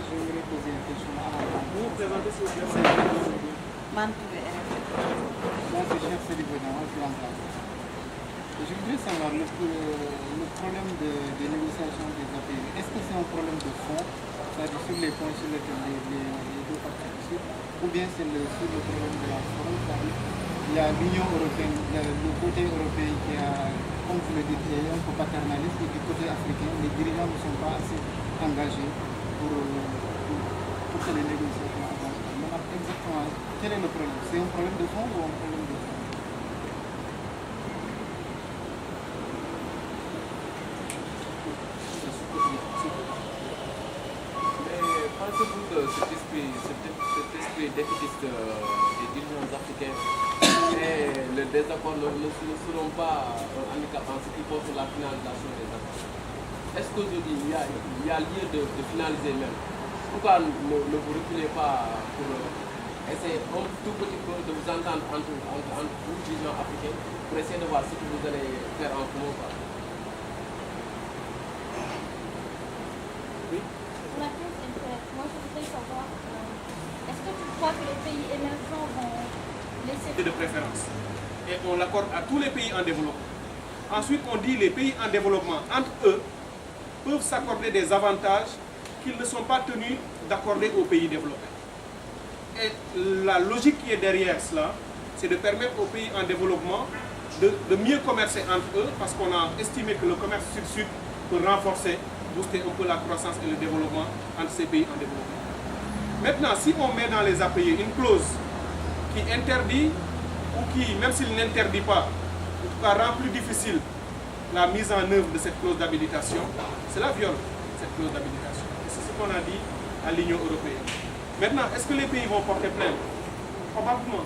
j'aimerais poser une question à la Vous vous présentez s'il vous plaît. Moi, c'est cher Célibonien, moi je suis en place. Je voudrais savoir le problème des négociations des API. Est-ce que c'est un problème de fond, c'est-à-dire sur les points sur lesquels les deux parties discutent, ou bien c'est sur le problème de la forme, c'est-à-dire il y a l'Union européenne, le côté européen qui a, comme vous le dites, un peu paternaliste, et du côté africain, les dirigeants ne sont pas assez engagés pour que les négociations avancent. Donc, exactement, quel est le problème? C'est un problème de fond ou un problème de fond? Pensez-vous que cet esprit défaitiste des dirigeants africains et le désaccord ne seront pas un handicap en ce qui concerne la finalisation des accords? Est-ce qu'aujourd'hui il y a lieu de finaliser même? Pourquoi ne vous reculez pas pour essayer un tout petit peu de vous entendre entre vous, dirigeants africains, pour essayer de voir ce que vous allez faire en commun? Oui. Pour la crise intérieure, moi je voudrais savoir, est-ce que tu crois que les pays émergents vont laisser... De préférence. Et on l'accorde à tous les pays en développement. Ensuite, on dit les pays en développement, entre eux, peuvent s'accorder des avantages qu'ils ne sont pas tenus d'accorder aux pays développés. Et la logique qui est derrière cela, c'est de permettre aux pays en développement de mieux commercer entre eux, parce qu'on a estimé que le commerce sud-sud peut renforcer, booster un peu la croissance et le développement entre ces pays en développement. Maintenant, si on met dans les API une clause qui interdit, ou qui, même s'il n'interdit pas, en tout cas rend plus difficile la mise en œuvre de cette clause d'habilitation, cela viole cette clause d'habilitation. Et c'est ce qu'on a dit à l'Union européenne. Maintenant, est-ce que les pays vont porter plainte? Probablement.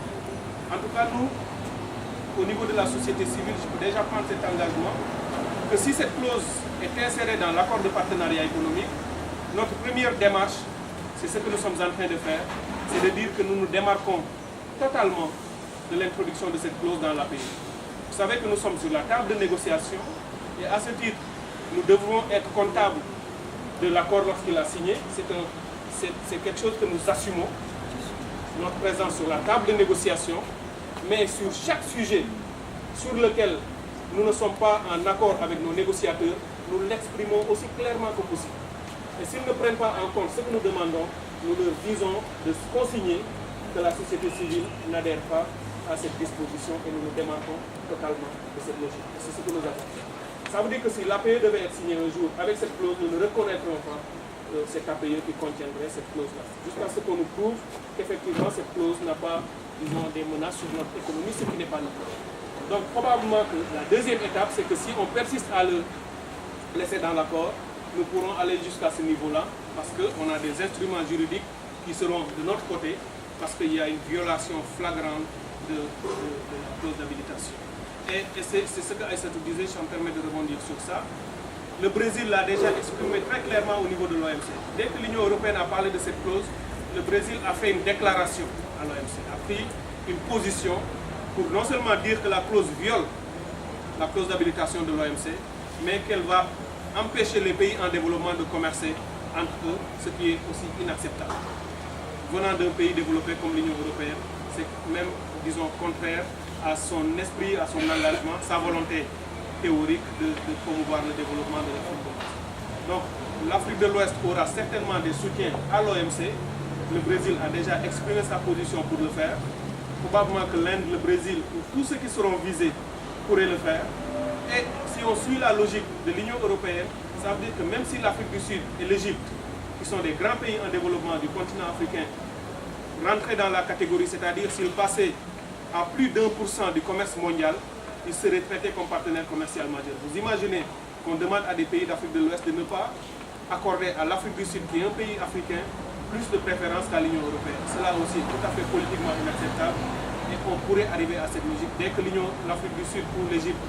En tout cas, nous, au niveau de la société civile, je peux déjà prendre cet engagement que si cette clause est insérée dans l'accord de partenariat économique, notre première démarche, c'est ce que nous sommes en train de faire, c'est de dire que nous nous démarquons totalement de l'introduction de cette clause dans l'API. Vous savez que nous sommes sur la table de négociation et à ce titre, nous devrons être comptables de l'accord lorsqu'il a signé. C'est quelque chose que nous assumons, notre présence sur la table de négociation, mais sur chaque sujet sur lequel nous ne sommes pas en accord avec nos négociateurs, nous l'exprimons aussi clairement que possible. Et s'ils ne prennent pas en compte ce que nous demandons, nous leur disons de consigner que la société civile n'adhère pas à cette disposition et nous nous démarquons totalement de cette logique. C'est ce que nous avons fait. Ça veut dire que si l'APE devait être signé un jour avec cette clause, nous ne reconnaîtrons pas cet APE qui contiendrait cette clause-là. Jusqu'à ce qu'on nous prouve qu'effectivement cette clause n'a pas, disons, des menaces sur notre économie, ce qui n'est pas le cas. Donc probablement que la deuxième étape, c'est que si on persiste à le laisser dans l'accord, nous pourrons aller jusqu'à ce niveau-là, parce qu'on a des instruments juridiques qui seront de notre côté, parce qu'il y a une violation flagrante de la clause d'habilitation. Et c'est ce que Aïssatou disait, je me permets de rebondir sur ça. Le Brésil l'a déjà exprimé très clairement au niveau de l'OMC. Dès que l'Union européenne a parlé de cette clause, le Brésil a fait une déclaration à l'OMC, a pris une position pour non seulement dire que la clause viole la clause d'habilitation de l'OMC, mais qu'elle va empêcher les pays en développement de commercer entre eux, ce qui est aussi inacceptable. Venant d'un pays développé comme l'Union européenne, c'est même, disons, contraire à son esprit, à son engagement, sa volonté théorique de promouvoir le développement de l'Afrique de l'Ouest. Donc, l'Afrique de l'Ouest aura certainement des soutiens à l'OMC. Le Brésil a déjà exprimé sa position pour le faire. Probablement que l'Inde, le Brésil, ou tous ceux qui seront visés pourraient le faire. Et si on suit la logique de l'Union européenne, ça veut dire que même si l'Afrique du Sud et l'Égypte, qui sont des grands pays en développement du continent africain, rentraient dans la catégorie, c'est-à-dire s'ils passaient à plus d'1% du commerce mondial, ils seraient traités comme partenaires commerciaux majeurs. Vous imaginez qu'on demande à des pays d'Afrique de l'Ouest de ne pas accorder à l'Afrique du Sud, qui est un pays africain, plus de préférence qu'à l'Union européenne. Cela aussi est tout à fait politiquement inacceptable et on pourrait arriver à cette logique. Dès que l'Afrique du Sud ou l'Égypte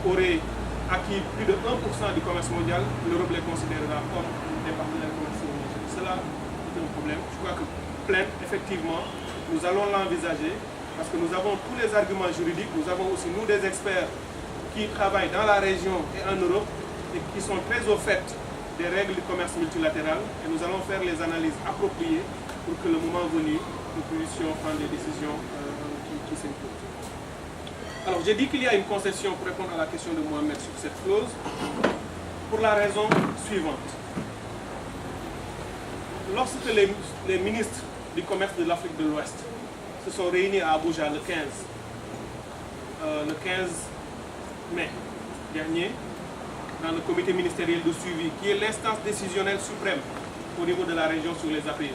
auraient acquis plus de 1% du commerce mondial, l'Europe les considérera comme des partenaires commerciaux majeurs. Cela est un problème. Je crois que plainte, effectivement, nous allons l'envisager parce que nous avons tous les arguments juridiques, nous avons aussi nous des experts qui travaillent dans la région et en Europe et qui sont très au fait des règles du commerce multilatéral et nous allons faire les analyses appropriées pour que le moment venu, nous puissions prendre des décisions qui s'imposent. Alors j'ai dit qu'il y a une concession pour répondre à la question de Mohamed sur cette clause pour la raison suivante. Lorsque les ministres du commerce de l'Afrique de l'Ouest se sont réunis à Abuja le 15 mai dernier, dans le comité ministériel de suivi, qui est l'instance décisionnelle suprême au niveau de la région sur les API.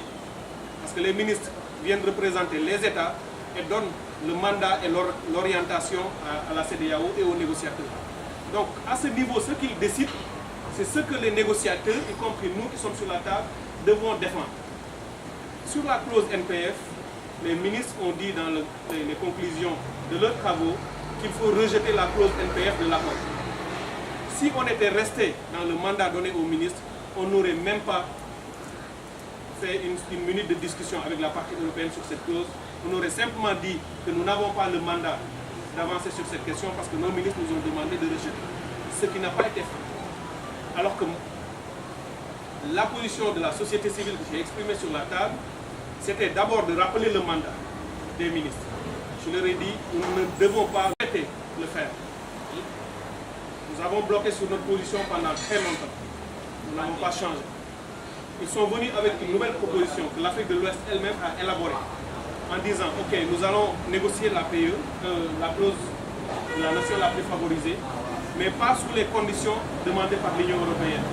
Parce que les ministres viennent représenter les États et donnent le mandat et l'orientation à la CEDEAO et aux négociateurs. Donc, à ce niveau, ce qu'ils décident, c'est ce que les négociateurs, y compris nous qui sommes sur la table, devons défendre. Sur la clause NPF, les ministres ont dit dans les conclusions de leurs travaux qu'il faut rejeter la clause NPF de l'accord. Si on était resté dans le mandat donné aux ministres, on n'aurait même pas fait une minute de discussion avec la partie européenne sur cette clause. On aurait simplement dit que nous n'avons pas le mandat d'avancer sur cette question parce que nos ministres nous ont demandé de rejeter. Ce qui n'a pas été fait. Alors que la position de la société civile que j'ai exprimée sur la table, c'était d'abord de rappeler le mandat des ministres. Je leur ai dit, nous ne devons pas arrêter de le faire. Nous avons bloqué sur notre position pendant très longtemps. Nous n'avons pas changé. Ils sont venus avec une nouvelle proposition que l'Afrique de l'Ouest elle-même a élaborée en disant, ok, nous allons négocier la PE, la clause de la nation la plus favorisée, mais pas sous les conditions demandées par l'Union européenne.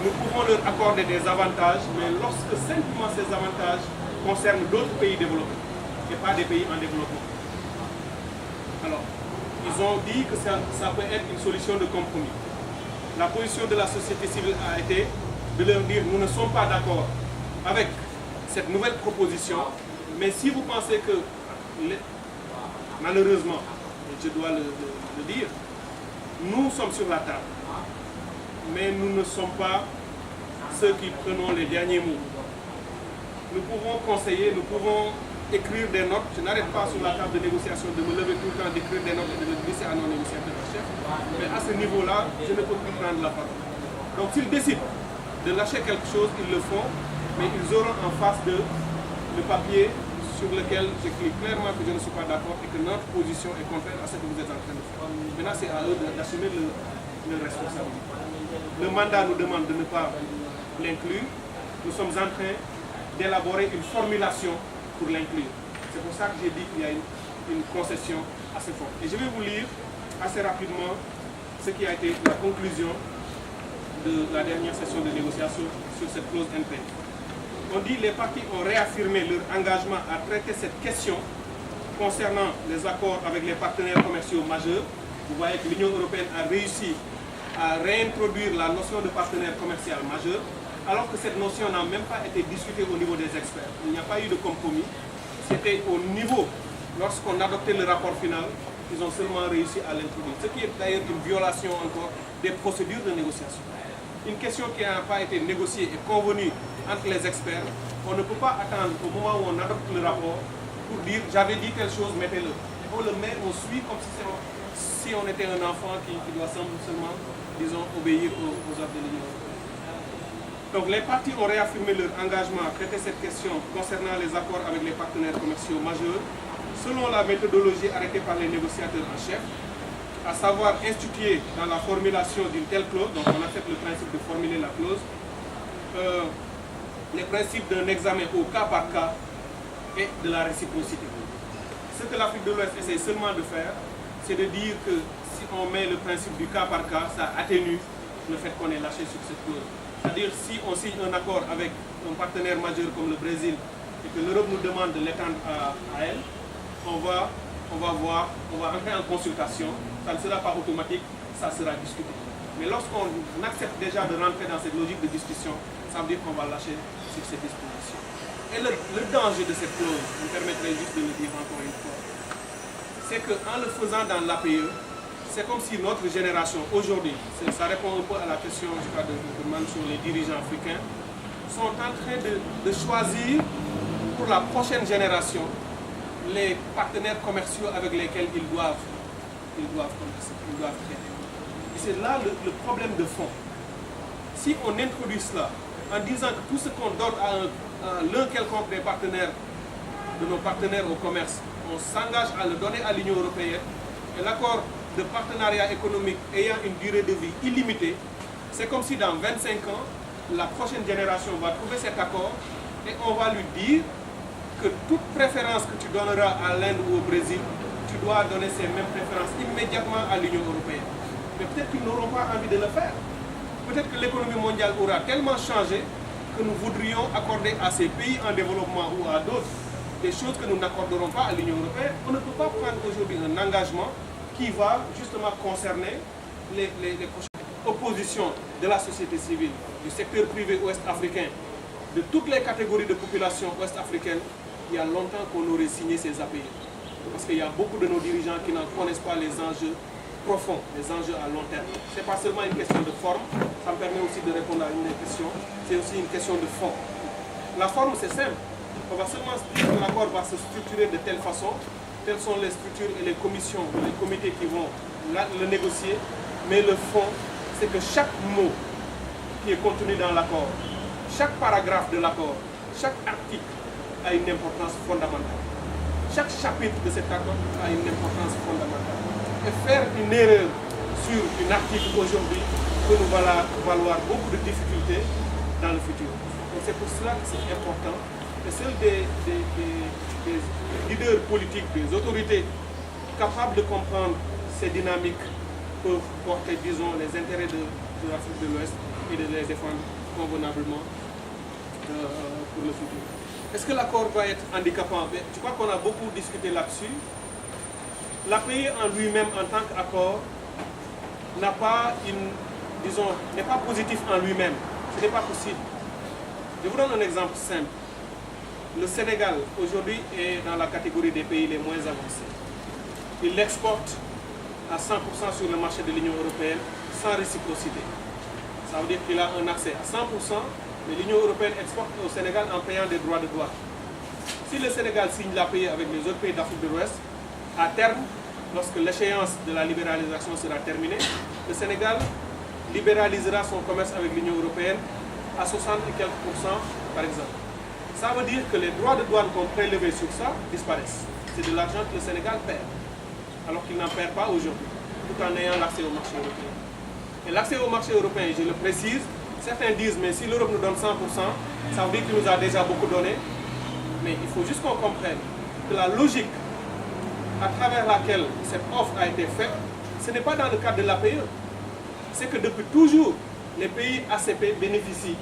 Nous pouvons leur accorder des avantages, mais lorsque simplement ces avantages concernent d'autres pays développés et pas des pays en développement. Alors, ils ont dit que ça peut être une solution de compromis. La position de la société civile a été de leur dire nous ne sommes pas d'accord avec cette nouvelle proposition, mais si vous pensez que, malheureusement, je dois le dire, nous sommes sur la table, mais nous ne sommes pas ceux qui prenons les derniers mots. Nous pouvons conseiller, nous pouvons écrire des notes. Je n'arrête pas sur la table de négociation de me lever tout le temps, d'écrire des notes et de le glisser à nos négociateurs en chef. Mais à ce niveau-là, je ne peux plus prendre la parole. Donc s'ils décident de lâcher quelque chose, ils le font, mais ils auront en face d'eux le papier sur lequel j'écris clairement que je ne suis pas d'accord et que notre position est contraire à ce que vous êtes en train de faire. Maintenant, c'est à eux d'assumer leur responsabilité. Le mandat nous demande de ne pas l'inclure. Nous sommes en train d'élaborer une formulation pour l'inclure. C'est pour ça que j'ai dit qu'il y a une concession assez forte. Et je vais vous lire assez rapidement ce qui a été la conclusion de la dernière session de négociation sur cette clause NPF. On dit que les parties ont réaffirmé leur engagement à traiter cette question concernant les accords avec les partenaires commerciaux majeurs. Vous voyez que l'Union européenne a réussi à réintroduire la notion de partenaire commercial majeur, alors que cette notion n'a même pas été discutée au niveau des experts. Il n'y a pas eu de compromis. C'était au niveau, lorsqu'on adoptait le rapport final, ils ont seulement réussi à l'introduire. Ce qui est d'ailleurs une violation encore des procédures de négociation. Une question qui n'a pas été négociée et convenue entre les experts, on ne peut pas attendre au moment où on adopte le rapport pour dire j'avais dit telle chose, mettez-le. On le met, on suit comme si on était un enfant qui doit seulement, disons, obéir aux ordres de l'Union européenne. Donc les parties ont réaffirmé leur engagement à traiter cette question concernant les accords avec les partenaires commerciaux majeurs selon la méthodologie arrêtée par les négociateurs en chef, à savoir instituer dans la formulation d'une telle clause, donc on accepte le principe de formuler la clause, les principes d'un examen au cas par cas et de la réciprocité. Ce que l'Afrique de l'Ouest essaie seulement de faire, c'est de dire que si on met le principe du cas par cas, ça atténue le fait qu'on est lâché sur cette clause. C'est-à-dire si on signe un accord avec un partenaire majeur comme le Brésil et que l'Europe nous demande de l'étendre à elle, on va entrer en consultation, ça ne sera pas automatique, ça sera discuté. Mais lorsqu'on accepte déjà de rentrer dans cette logique de discussion, ça veut dire qu'on va lâcher sur ces dispositions. Et le danger de cette clause, vous me permettrez juste de le dire encore une fois, c'est qu'en le faisant dans l'APE, c'est comme si notre génération, aujourd'hui, ça répond un peu à la question je crois, de sur les dirigeants africains, sont en train de choisir pour la prochaine génération les partenaires commerciaux avec lesquels ils doivent commercer, ils doivent traiter. Et c'est là le problème de fond. si on introduit cela en disant que tout ce qu'on donne à l'un quelconque des partenaires, de nos partenaires au commerce, on s'engage à le donner à l'Union européenne, et l'accord de partenariat économique ayant une durée de vie illimitée, c'est comme si dans 25 ans, la prochaine génération va trouver cet accord et on va lui dire que toute préférence que tu donneras à l'Inde ou au Brésil, tu dois donner ces mêmes préférences immédiatement à l'Union européenne. Mais peut-être qu'ils n'auront pas envie de le faire. Peut-être que l'économie mondiale aura tellement changé que nous voudrions accorder à ces pays en développement ou à d'autres des choses que nous n'accorderons pas à l'Union européenne. On ne peut pas prendre aujourd'hui un engagement qui va justement concerner les prochaines oppositions de la société civile, du secteur privé ouest-africain, de toutes les catégories de population ouest-africaine. Il y a longtemps qu'on aurait signé ces API. Parce qu'il y a beaucoup de nos dirigeants qui n'en connaissent pas les enjeux profonds, les enjeux à long terme. Ce n'est pas seulement une question de forme, ça me permet aussi de répondre à une des questions, c'est aussi une question de fond. La forme, c'est simple. On va seulement se dire que l'accord va se structurer de telle façon, telles sont les structures et les commissions, les comités qui vont le négocier, mais le fond, c'est que chaque mot qui est contenu dans l'accord, chaque paragraphe de l'accord, chaque article a une importance fondamentale. Chaque chapitre de cet accord a une importance fondamentale. Et faire une erreur sur un article aujourd'hui peut nous valoir beaucoup de difficultés dans le futur. Donc c'est pour cela que c'est important. Et seuls des leaders politiques, des autorités capables de comprendre ces dynamiques peuvent porter, disons, les intérêts de l'Afrique de l'Ouest et de les défendre convenablement pour le futur. Est-ce que l'accord va être handicapant? Je crois qu'on a beaucoup discuté là-dessus. L'API en lui-même, en tant qu'accord, n'a pas n'est pas positif en lui-même. Ce n'est pas possible. Je vous donne un exemple simple. Le Sénégal, aujourd'hui, est dans la catégorie des pays les moins avancés. Il l'exporte à 100% sur le marché de l'Union européenne sans réciprocité. Ça veut dire qu'il a un accès à 100%, mais l'Union européenne exporte au Sénégal en payant des droits de douane. Si le Sénégal signe l'API avec les autres pays d'Afrique de l'Ouest, à terme, lorsque l'échéance de la libéralisation sera terminée, le Sénégal libéralisera son commerce avec l'Union européenne à 60 et quelques pourcents, par exemple. Ça veut dire que les droits de douane qu'on prélevait sur ça disparaissent. C'est de l'argent que le Sénégal perd, alors qu'il n'en perd pas aujourd'hui, tout en ayant l'accès au marché européen. Et l'accès au marché européen, je le précise, certains disent, mais si l'Europe nous donne 100%, ça veut dire qu'il nous a déjà beaucoup donné. Mais il faut juste qu'on comprenne que la logique à travers laquelle cette offre a été faite, ce n'est pas dans le cadre de l'APE. C'est que depuis toujours, les pays ACP bénéficient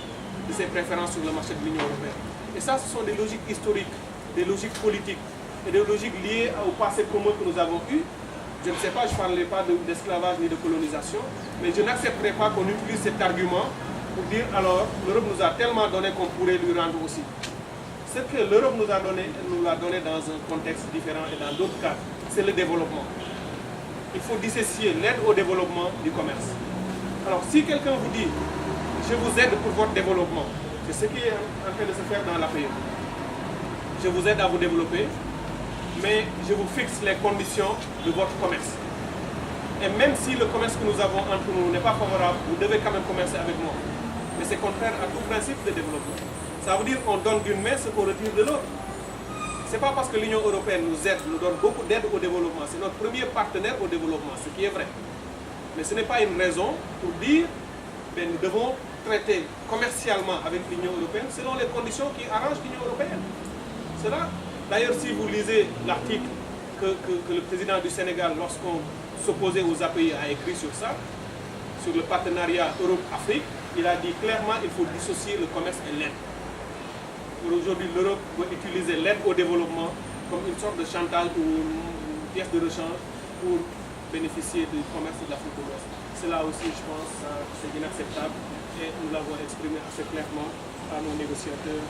de ces préférences sur le marché de l'Union européenne. Et ça, ce sont des logiques historiques, des logiques politiques et des logiques liées au passé commun que nous avons eu. Je ne sais pas, je ne parlais pas d'esclavage ni de colonisation, mais je n'accepterai pas qu'on utilise cet argument pour dire alors l'Europe nous a tellement donné qu'on pourrait lui rendre aussi. Ce que l'Europe nous a donné, elle nous l'a donné dans un contexte différent et dans d'autres cas, c'est le développement. Il faut dissocier l'aide au développement du commerce. Alors si quelqu'un vous dit je vous aide pour votre développement, c'est ce qui est en train de se faire dans l'APE. Je vous aide à vous développer, mais je vous fixe les conditions de votre commerce. Et même si le commerce que nous avons entre nous n'est pas favorable, vous devez quand même commercer avec moi. Mais c'est contraire à tout principe de développement. Ça veut dire qu'on donne d'une main ce qu'on retire de l'autre. Ce n'est pas parce que l'Union européenne nous aide, nous donne beaucoup d'aide au développement. C'est notre premier partenaire au développement, ce qui est vrai. Mais ce n'est pas une raison pour dire que nous devons traiter commercialement avec l'Union européenne selon les conditions qui arrangent l'Union européenne. Cela, d'ailleurs, si vous lisez l'article que le président du Sénégal, lorsqu'on s'opposait aux API, a écrit sur ça, sur le partenariat Europe-Afrique, il a dit clairement qu'il faut dissocier le commerce et l'aide. Aujourd'hui, l'Europe veut utiliser l'aide au développement comme une sorte de chantage ou une pièce de rechange pour bénéficier du commerce de l'Afrique de l'Ouest. Cela aussi, je pense, c'est inacceptable et nous l'avons exprimé assez clairement à nos négociateurs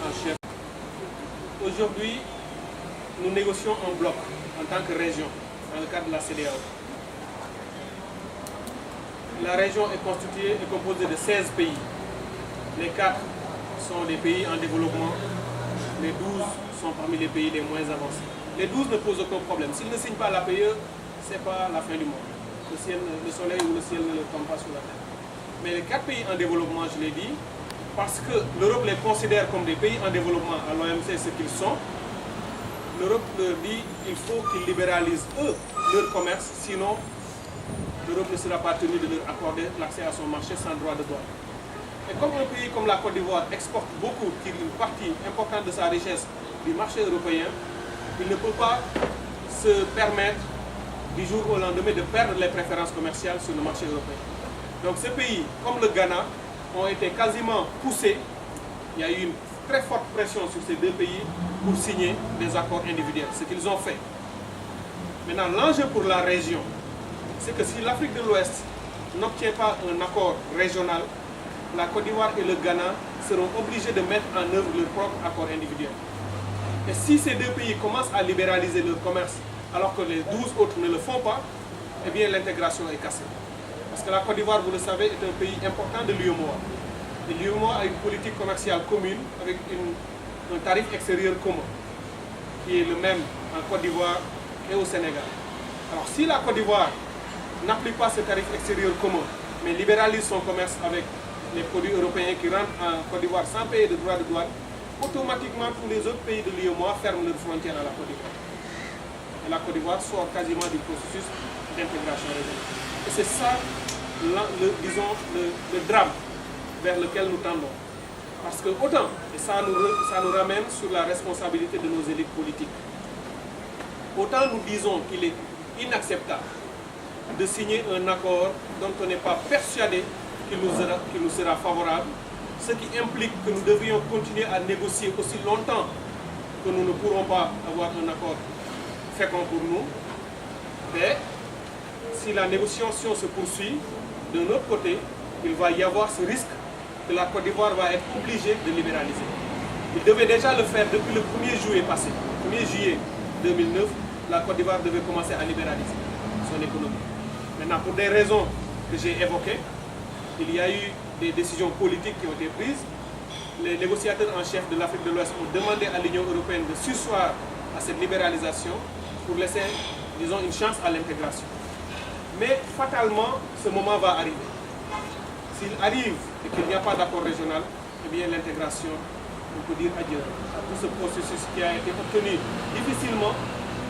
en chef. Aujourd'hui, nous négocions en bloc, en tant que région, dans le cadre de la CEDEAO. La région est constituée et composée de 16 pays. Les 4 sont des pays en développement, les 12 sont parmi les pays les moins avancés. Les 12 ne posent aucun problème. S'ils ne signent pas l'APE, ce n'est pas la fin du monde. Le soleil ou le ciel ne tombe pas sur la terre. Mais les 4 pays en développement, je l'ai dit, parce que l'Europe les considère comme des pays en développement à l'OMC, ce qu'ils sont, l'Europe leur dit qu'il faut qu'ils libéralisent eux leur commerce, sinon l'Europe ne sera pas tenue de leur accorder l'accès à son marché sans droit de douane. Et comme un pays comme la Côte d'Ivoire exporte beaucoup, tire une partie importante de sa richesse du marché européen, il ne peut pas se permettre du jour au lendemain de perdre les préférences commerciales sur le marché européen. Donc ces pays, comme le Ghana, ont été quasiment poussés. Il y a eu une très forte pression sur ces 2 pays pour signer des accords individuels, ce qu'ils ont fait. Maintenant, l'enjeu pour la région, c'est que si l'Afrique de l'Ouest n'obtient pas un accord régional, la Côte d'Ivoire et le Ghana seront obligés de mettre en œuvre leur propre accord individuel. Et si ces 2 pays commencent à libéraliser leur commerce alors que les 12 autres ne le font pas, eh bien l'intégration est cassée. Parce que la Côte d'Ivoire, vous le savez, est un pays important de l'UEMOA. Et l'UEMOA a une politique commerciale commune avec un tarif extérieur commun, qui est le même en Côte d'Ivoire et au Sénégal. Alors si la Côte d'Ivoire n'applique pas ce tarif extérieur commun, mais libéralise son commerce avec les produits européens qui rentrent en Côte d'Ivoire sans payer de droits de douane, automatiquement tous les autres pays de l'UEMOA ferment leurs frontières à la Côte d'Ivoire. Et la Côte d'Ivoire sort quasiment du processus d'intégration régionale. Et c'est ça, le drame vers lequel nous tendons. Parce que autant, et ça nous ramène sur la responsabilité de nos élites politiques, autant nous disons qu'il est inacceptable de signer un accord dont on n'est pas persuadé qu'il nous sera favorable, ce qui implique que nous devrions continuer à négocier aussi longtemps que nous ne pourrons pas avoir un accord fécond pour nous. Mais si la négociation se poursuit, de notre côté, il va y avoir ce risque que la Côte d'Ivoire va être obligée de libéraliser. Il devait déjà le faire depuis le 1er juillet passé. 1er juillet 2009, la Côte d'Ivoire devait commencer à libéraliser son économie. Maintenant, pour des raisons que j'ai évoquées, il y a eu des décisions politiques qui ont été prises. Les négociateurs en chef de l'Afrique de l'Ouest ont demandé à l'Union européenne de surseoir à cette libéralisation pour laisser, disons, une chance à l'intégration. Mais fatalement, ce moment va arriver. S'il arrive et qu'il n'y a pas d'accord régional, eh bien l'intégration, on peut dire adieu à tout ce processus qui a été obtenu difficilement.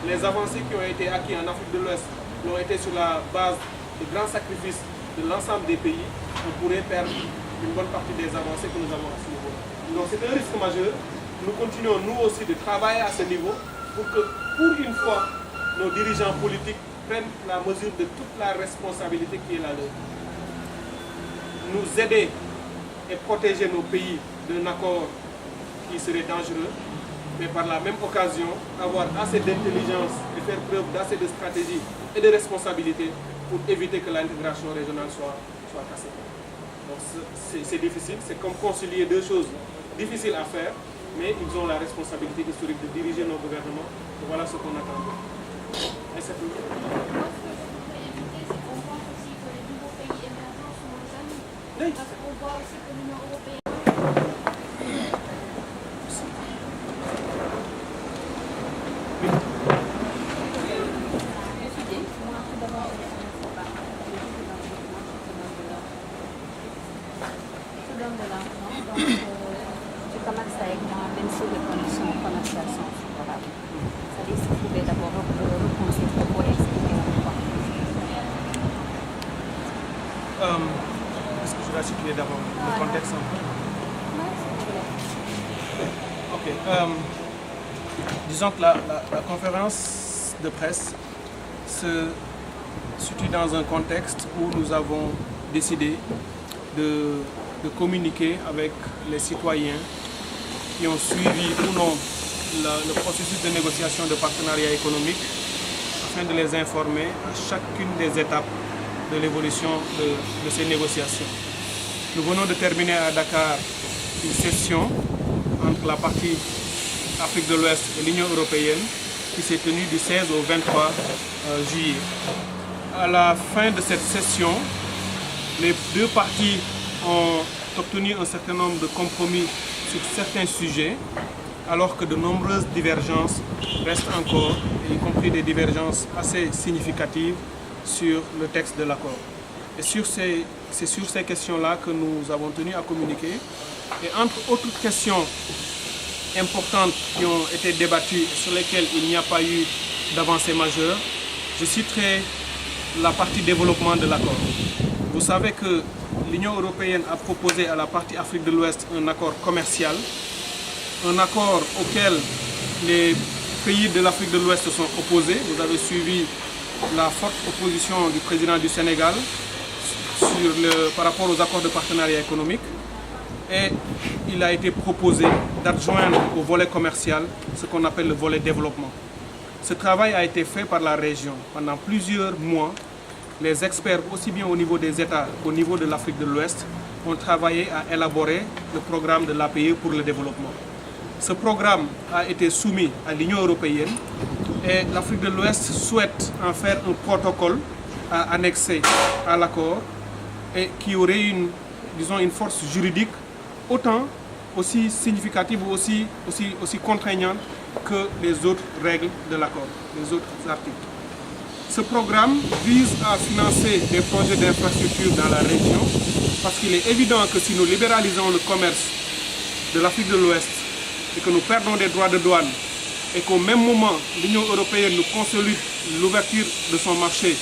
Les avancées qui ont été acquises en Afrique de l'Ouest l'ont été sur la base de grands sacrifices de l'ensemble des pays. On pourrait perdre une bonne partie des avancées que nous avons à ce niveau. Donc c'est un risque majeur. Nous continuons nous aussi de travailler à ce niveau pour que, pour une fois, nos dirigeants politiques prennent la mesure de toute la responsabilité qui est la leur. Nous aider et protéger nos pays d'un accord qui serait dangereux, mais par la même occasion, avoir assez d'intelligence et faire preuve d'assez de stratégie et de responsabilité pour éviter que l'intégration régionale soit cassée. Donc c'est difficile, c'est comme concilier 2 choses difficiles à faire, mais ils ont la responsabilité historique de diriger nos gouvernements. Et voilà ce qu'on attend. Et c'est tout. Parce qu'on voit aussi que l'Union européenne... Tu commences avec moi, même si les conditions commerciales sont favorables. C'est-à-dire qu'il faut d'abord reconstruire pour expliquer pourquoi. Est-ce que je vais situer d'abord le contexte un peu? Ok. Disons que la conférence de presse se situe dans un contexte où nous avons décidé de communiquer avec les citoyens qui ont suivi ou non le processus de négociation de partenariat économique afin de les informer à chacune des étapes de l'évolution de ces négociations. Nous venons de terminer à Dakar une session entre la partie Afrique de l'Ouest et l'Union européenne qui s'est tenue du 16 au 23 juillet. À la fin de cette session, les 2 parties ont obtenu un certain nombre de compromis sur certains sujets, alors que de nombreuses divergences restent encore, y compris des divergences assez significatives sur le texte de l'accord. Et sur ces c'est sur ces questions-là que nous avons tenu à communiquer. Et entre autres questions importantes qui ont été débattues, sur lesquelles il n'y a pas eu d'avancée majeure, je citerai la partie développement de l'accord. Vous savez que l'Union européenne a proposé à la partie Afrique de l'Ouest un accord commercial, un accord auquel les pays de l'Afrique de l'Ouest se sont opposés. Vous avez suivi la forte opposition du président du Sénégal par rapport aux accords de partenariat économique. Et il a été proposé d'adjoindre au volet commercial ce qu'on appelle le volet développement. Ce travail a été fait par la région pendant plusieurs mois. Les experts, aussi bien au niveau des États qu'au niveau de l'Afrique de l'Ouest, ont travaillé à élaborer le programme de l'APE pour le développement. Ce programme a été soumis à l'Union européenne et l'Afrique de l'Ouest souhaite en faire un protocole à annexer à l'accord et qui aurait une force juridique autant aussi significative ou aussi contraignante que les autres règles de l'accord, les autres articles. Ce programme vise à financer des projets d'infrastructure dans la région parce qu'il est évident que si nous libéralisons le commerce de l'Afrique de l'Ouest et que nous perdons des droits de douane et qu'au même moment l'Union européenne nous consolide l'ouverture de son marché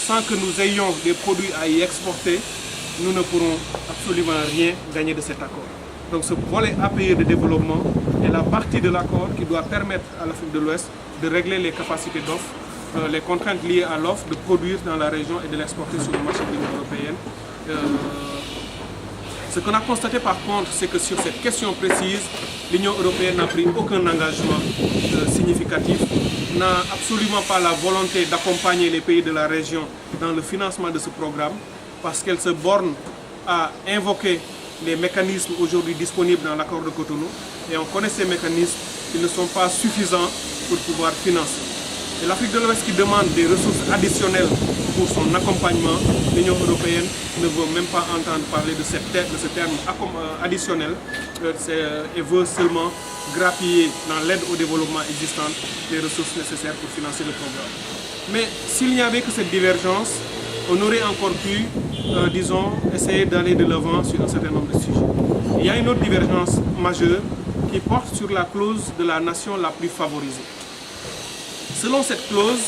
sans que nous ayons des produits à y exporter, nous ne pourrons absolument rien gagner de cet accord. Donc ce volet APE de développement est la partie de l'accord qui doit permettre à l'Afrique de l'Ouest de régler les capacités d'offre, les contraintes liées à l'offre, de produire dans la région et de l'exporter sur le marché de l'Union européenne. Ce qu'on a constaté par contre, c'est que sur cette question précise, l'Union européenne n'a pris aucun engagement significatif, n'a absolument pas la volonté d'accompagner les pays de la région dans le financement de ce programme, parce qu'elle se borne à invoquer les mécanismes aujourd'hui disponibles dans l'accord de Cotonou. Et on connaît ces mécanismes, ils ne sont pas suffisants pour pouvoir financer. Et l'Afrique de l'Ouest qui demande des ressources additionnelles pour son accompagnement, l'Union européenne ne veut même pas entendre parler de ce terme additionnel et veut seulement grappiller dans l'aide au développement existante les ressources nécessaires pour financer le programme. Mais s'il n'y avait que cette divergence, on aurait encore pu, essayer d'aller de l'avant sur un certain nombre de sujets. Il y a une autre divergence majeure qui porte sur la clause de la nation la plus favorisée. Selon cette clause,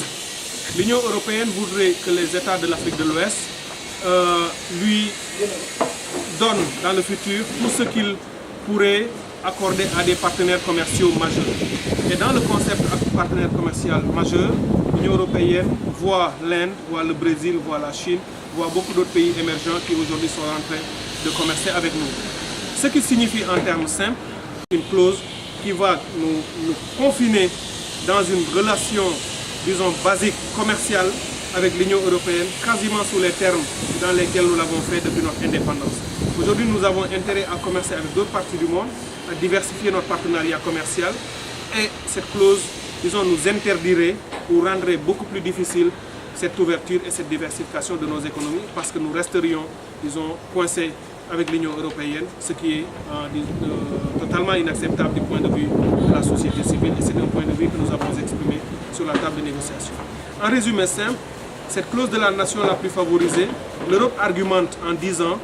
l'Union européenne voudrait que les États de l'Afrique de l'Ouest lui donnent dans le futur tout ce qu'ils pourraient accorder à des partenaires commerciaux majeurs. Et dans le concept de partenaire commercial majeur, l'Union européenne voit l'Inde, voit le Brésil, voit la Chine, voit beaucoup d'autres pays émergents qui aujourd'hui sont en train de commercer avec nous. Ce qui signifie en termes simples une clause qui va nous confiner dans une relation, disons, basique, commerciale avec l'Union européenne, quasiment sous les termes dans lesquels nous l'avons fait depuis notre indépendance. Aujourd'hui, nous avons intérêt à commercer avec d'autres parties du monde, à diversifier notre partenariat commercial et cette clause, disons, nous interdirait ou rendrait beaucoup plus difficile cette ouverture et cette diversification de nos économies parce que nous resterions, disons, coincés avec l'Union européenne, ce qui est totalement inacceptable du point de vue de la société civile et c'est un point de vue que nous avons exprimé sur la table de négociation. En résumé simple, cette clause de la nation la plus favorisée, l'Europe argumente en disant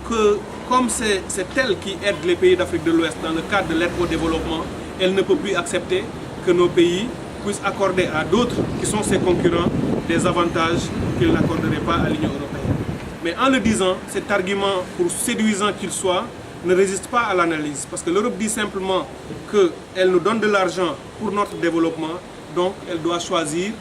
que comme c'est elle qui aide les pays d'Afrique de l'Ouest dans le cadre de l'aide au développement, elle ne peut plus accepter que nos pays puissent accorder à d'autres qui sont ses concurrents des avantages qu'ils n'accorderaient pas à l'Union européenne. Mais en le disant, cet argument, pour séduisant qu'il soit, ne résiste pas à l'analyse. Parce que l'Europe dit simplement qu'elle nous donne de l'argent pour notre développement, donc elle doit choisir